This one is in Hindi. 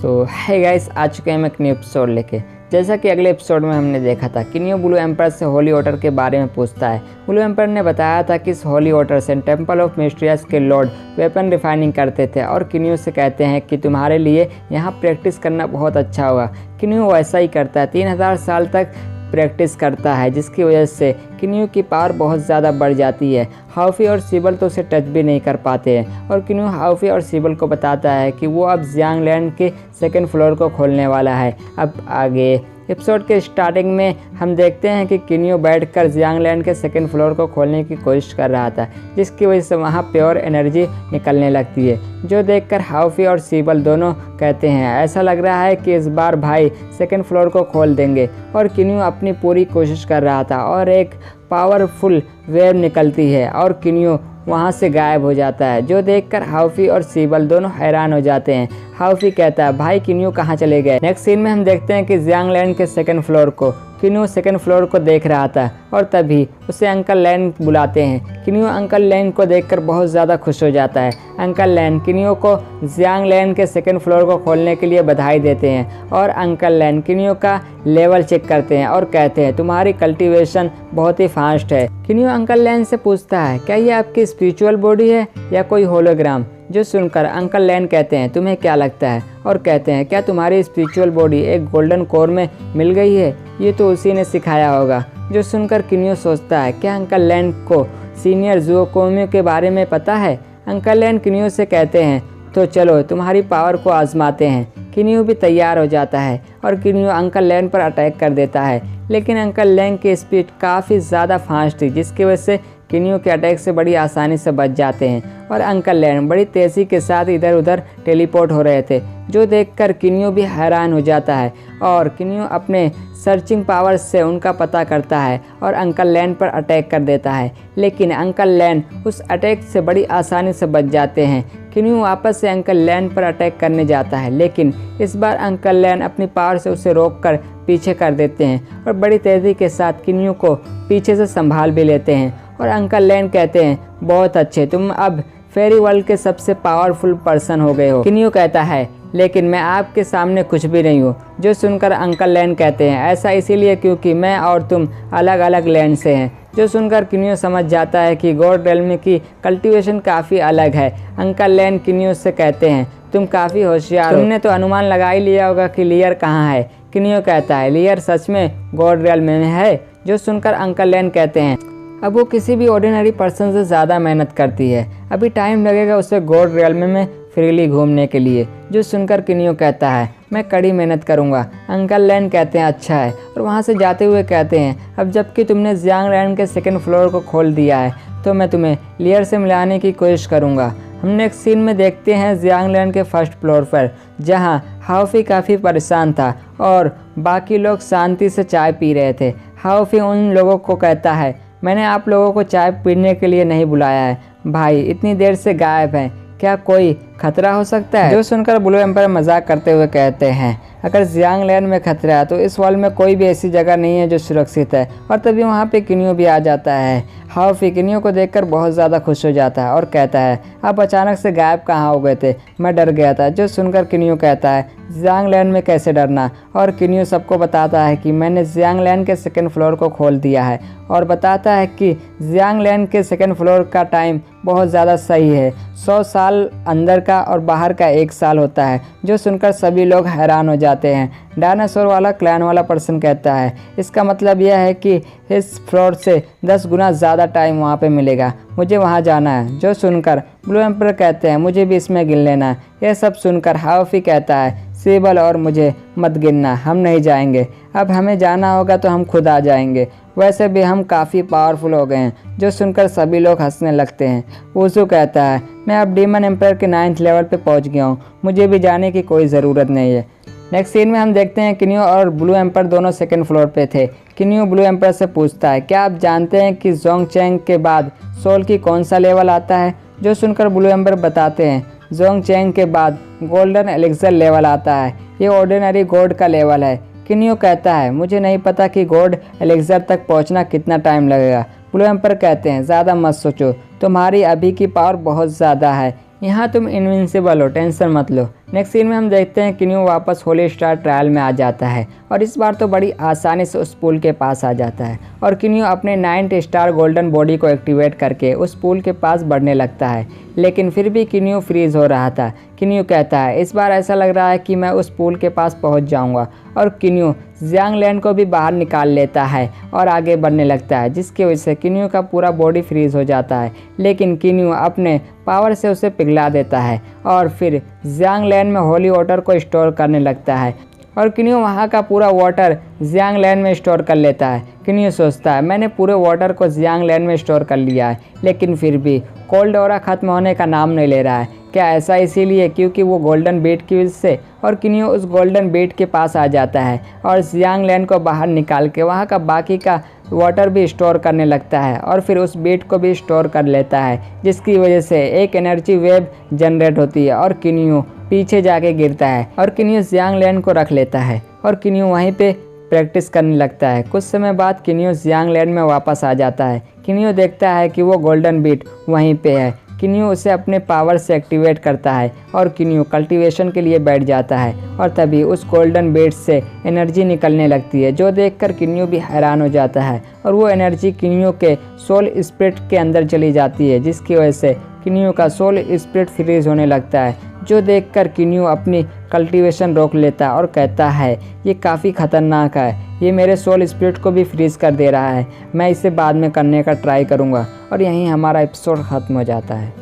है गाइस, आ चुके हैं हम एक न्यू एपिसोड लेके। जैसा कि अगले एपिसोड में हमने देखा था, किन्यू ब्लू एम्पर से होली वाटर के बारे में पूछता है। ब्लू एम्पर ने बताया था कि इस होली वाटर से टेम्पल ऑफ मिस्ट्रियस के लॉर्ड वेपन रिफाइनिंग करते थे और किन्यू से कहते हैं कि तुम्हारे लिए यहाँ प्रैक्टिस करना बहुत अच्छा होगा। किन्यू वैसा ही करता है, 3000 साल तक प्रैक्टिस करता है, जिसकी वजह से किन्यू की पावर बहुत ज़्यादा बढ़ जाती है। हाउफी और सिबल तो उसे टच भी नहीं कर पाते हैं और किन्यू हाउफी और सिबल को बताता है कि वो अब जियांग लैंड के सेकंड फ्लोर को खोलने वाला है। अब आगे एपिसोड के स्टार्टिंग में हम देखते हैं कि किन्यू बैठकर जियांग लैंड के सेकंड फ्लोर को खोलने की कोशिश कर रहा था, जिसकी वजह से वहाँ प्योर एनर्जी निकलने लगती है, जो देखकर हाउफी और सिबल दोनों कहते हैं ऐसा लग रहा है कि इस बार भाई सेकंड फ्लोर को खोल देंगे। और किन्यू अपनी पूरी कोशिश कर रहा था और एक पावरफुल वेव निकलती है और किन्यू वहाँ से गायब हो जाता है, जो देखकर हाउफी और सिबल दोनों हैरान हो जाते हैं। हाउफी कहता है भाई किन्यू कहाँ चले गए। नेक्स्ट सीन में हम देखते हैं कि जियांग लैंड के सेकंड फ्लोर को किन्यू सेकंड फ्लोर को देख रहा था और तभी उसे अंकल लैंड बुलाते हैं। किन्यू अंकल लैंड को देखकर बहुत ज़्यादा खुश हो जाता है। अंकल लैंड किन्यू को जियांग लैंड के सेकंड फ्लोर को खोलने के लिए बधाई देते हैं और अंकल लैंड किन्यू का लेवल चेक करते हैं और कहते हैं तुम्हारी कल्टीवेशन बहुत ही फास्ट है। किन्यू अंकल लैंड से पूछता है क्या ये आपकी स्पिरिचुअल बॉडी है या कोई होलोग्राम, जो सुनकर अंकल लैंड कहते हैं तुम्हें क्या लगता है और कहते हैं क्या तुम्हारी स्पिरिचुअल बॉडी एक गोल्डन कोर में मिल गई है, ये तो उसी ने सिखाया होगा। जो सुनकर किन्यू सोचता है क्या अंकल लैंड को सीनियर ज़ुओकोमियो के बारे में पता है। अंकल लैंड किन्यू से कहते हैं तो चलो तुम्हारी पावर को आजमाते हैं। किन्यू भी तैयार हो जाता है और किन्यू अंकल लैंड पर अटैक कर देता है, लेकिन अंकल लैंड की स्पीड काफ़ी ज़्यादा फास्ट थी, जिसकी वजह से किन्यू के अटैक से बड़ी आसानी से बच जाते हैं और अंकल लैंड बड़ी तेज़ी के साथ इधर उधर टेलीपोर्ट हो रहे थे, जो देखकर किन्यू भी हैरान हो जाता है और किन्यू अपने सर्चिंग पावर से उनका पता करता है और अंकल लैंड पर अटैक कर देता है, लेकिन अंकल लैंड उस अटैक से बड़ी आसानी से बच जाते हैं। किन्यू वापस से अंकल लैंड पर अटैक करने जाता है, लेकिन इस बार अंकल लैंड अपनी पावर से उसे रोककर पीछे कर देते हैं और बड़ी तेज़ी के साथ किन्यू को पीछे से संभाल भी लेते हैं। और अंकल लैंड कहते हैं बहुत अच्छे, तुम अब फेरी वर्ल्ड के सबसे पावरफुल पर्सन हो गए हो। किन्यू कहता है लेकिन मैं आपके सामने कुछ भी नहीं हूँ। जो सुनकर अंकल लैंड कहते हैं ऐसा इसीलिए क्योंकि मैं और तुम अलग अलग लैंड से हैं। जो सुनकर किन्यू समझ जाता है कि गॉड रेल्म की कल्टीवेशन काफ़ी अलग है। अंकल लैंड किन्यू से कहते हैं तुम काफ़ी होशियार हो, तुमने तो अनुमान लगा ही लिया होगा कि लियर कहाँ है। किन्यू कहता है लियर सच में गॉड रेल्म में है। जो सुनकर अंकल लैंड कहते हैं अब वो किसी भी ऑर्डिनरी पर्सन से ज़्यादा मेहनत करती है, अभी टाइम लगेगा उसे गॉड रियल्म में फ्रीली घूमने के लिए। जो सुनकर किन्यू कहता है मैं कड़ी मेहनत करूँगा। अंकल लैंड कहते हैं अच्छा है और वहाँ से जाते हुए कहते हैं अब जबकि तुमने जियांग लैंड के सेकंड फ्लोर को खोल दिया है तो मैं तुम्हें लियर से मिलाने की कोशिश करूँगा। हम नेक्स्ट सीन में देखते हैं जियांग लैंड के फर्स्ट फ्लोर पर, जहाँ हाउफी काफ़ी परेशान था और बाकी लोग शांति से चाय पी रहे थे। हाउफी उन लोगों को कहता है मैंने आप लोगों को चाय पीने के लिए नहीं बुलाया है, भाई इतनी देर से गायब हैं, क्या कोई खतरा हो सकता है। जो सुनकर ब्लू एम्पर मजाक करते हुए कहते हैं अगर जियांग लैंड में खतरा है तो इस वर्ल्ड में कोई भी ऐसी जगह नहीं है जो सुरक्षित है। और तभी वहाँ पे किन्यू भी आ जाता है। हाउफी किन्यू को देखकर बहुत ज़्यादा खुश हो जाता है और कहता है आप अचानक से गायब कहाँ हो गए थे, मैं डर गया था। जो सुनकर किन्यू कहता है जियांग लैंड में कैसे डरना, और किन्यू सबको बताता है कि मैंने जियांग लैंड के सेकंड फ्लोर को खोल दिया है और बताता है कि जियांग लैंड के सेकंड फ्लोर का टाइम बहुत ज़्यादा सही है, 100 साल अंदर का और बाहर का 1 साल होता है। जो सुनकर सभी लोग हैरान हो जाते हैं। डायनासोर वाला क्लैन वाला पर्सन कहता है इसका मतलब यह है कि इस फ्लोर से 10 गुना ज़्यादा टाइम वहाँ पे मिलेगा, मुझे वहाँ जाना है। जो सुनकर ब्लू एम्पर कहते हैं मुझे भी इसमें गिन लेना है। यह सब सुनकर हाउफी कहता है सिबल और मुझे मत गिनना, हम नहीं जाएंगे, अब हमें जाना होगा तो हम खुद आ जाएंगे, वैसे भी हम काफ़ी पावरफुल हो गए हैं। जो सुनकर सभी लोग हंसने लगते हैं। वुज़ू कहता है मैं अब डीमन एम्पायर के 9th लेवल पे पहुंच गया हूँ, मुझे भी जाने की कोई ज़रूरत नहीं है। नेक्स्ट सीन में हम देखते हैं किन्यू और ब्लू एम्पर दोनों सेकंड फ्लोर पे थे। किन्यू ब्लू एम्पर से पूछता है क्या आप जानते हैं कि जोंग चैंग के बाद सोल की कौन सा लेवल आता है। जो सुनकर ब्लू एम्पर बताते हैं जोंग चैंग के बाद गोल्डन एलिक्सर लेवल आता है, ये ऑर्डिनरी गॉड का लेवल है। किन्यू कहता है मुझे नहीं पता कि गॉड एलिक्सर तक पहुंचना कितना टाइम लगेगा। ब्लू एम्पर कहते हैं ज़्यादा मत सोचो, तुम्हारी अभी की पावर बहुत ज़्यादा है, यहाँ तुम इनविंसिबल हो, टेंशन मत लो। नेक्स्ट सीन में हम देखते हैं किन्यू वापस होली स्टार ट्रायल में आ जाता है और इस बार तो बड़ी आसानी से उस पुल के पास आ जाता है और किन्यू अपने 9th स्टार गोल्डन बॉडी को एक्टिवेट करके उस पुल के पास बढ़ने लगता है, लेकिन फिर भी किन्यू फ्रीज हो रहा था। किन्यू कहता है इस बार ऐसा लग रहा है कि मैं उस पुल के पास पहुंच जाऊंगा और किन्यू जियांग लैन को भी बाहर निकाल लेता है और आगे बढ़ने लगता है, जिसकी वजह से किन्यू का पूरा बॉडी फ्रीज हो जाता है। लेकिन किन्यू अपने पावर से उसे पिघला देता है और फिर जियांग लैन में होली वाटर को स्टोर करने लगता है और किन्यू वहाँ का पूरा वाटर जियांग लैन में स्टोर कर लेता है। किन्यू सोचता है मैंने पूरे वाटर को जियांग लैन में स्टोर कर लिया है, लेकिन फिर भी कोल्ड ऑरा ख़त्म होने का नाम नहीं ले रहा है। क्या ऐसा इसीलिए क्योंकि वो गोल्डन बीट की वजह से? और किन्यू उस गोल्डन बीट के पास आ जाता है और जियांग लैन को बाहर निकाल के वहाँ का बाकी का वाटर भी स्टोर करने लगता है और फिर उस बीट को भी स्टोर कर लेता है, जिसकी वजह से एक एनर्जी वेव जनरेट होती है और किन्यू पीछे जाके गिरता है और किन्यू जियांग लैन को रख लेता है और किन्यू वहीं पे प्रैक्टिस करने लगता है। कुछ समय बाद किन्यू जियांग लैन में वापस आ जाता है। किन्यू देखता है कि वो गोल्डन बीट वहीं पे है। किन्यू उसे अपने पावर से एक्टिवेट करता है और किन्यू कल्टीवेशन के लिए बैठ जाता है और तभी उस गोल्डन बीट से एनर्जी निकलने लगती है, जो देखकर किन्यू भी हैरान हो जाता है और वो एनर्जी किन्यू के सोल स्पिरिट के अंदर चली जाती है, जिसकी वजह से किन्यू का सोल स्पिरिट फ्रीज होने लगता है, जो देखकर किन्यू अपनी कल्टीवेशन रोक लेता है और कहता है ये काफ़ी ख़तरनाक है, ये मेरे सोल स्पिरिट को भी फ्रीज कर दे रहा है, मैं इसे बाद में करने का ट्राई करूँगा। और यहीं हमारा एपिसोड ख़त्म हो जाता है।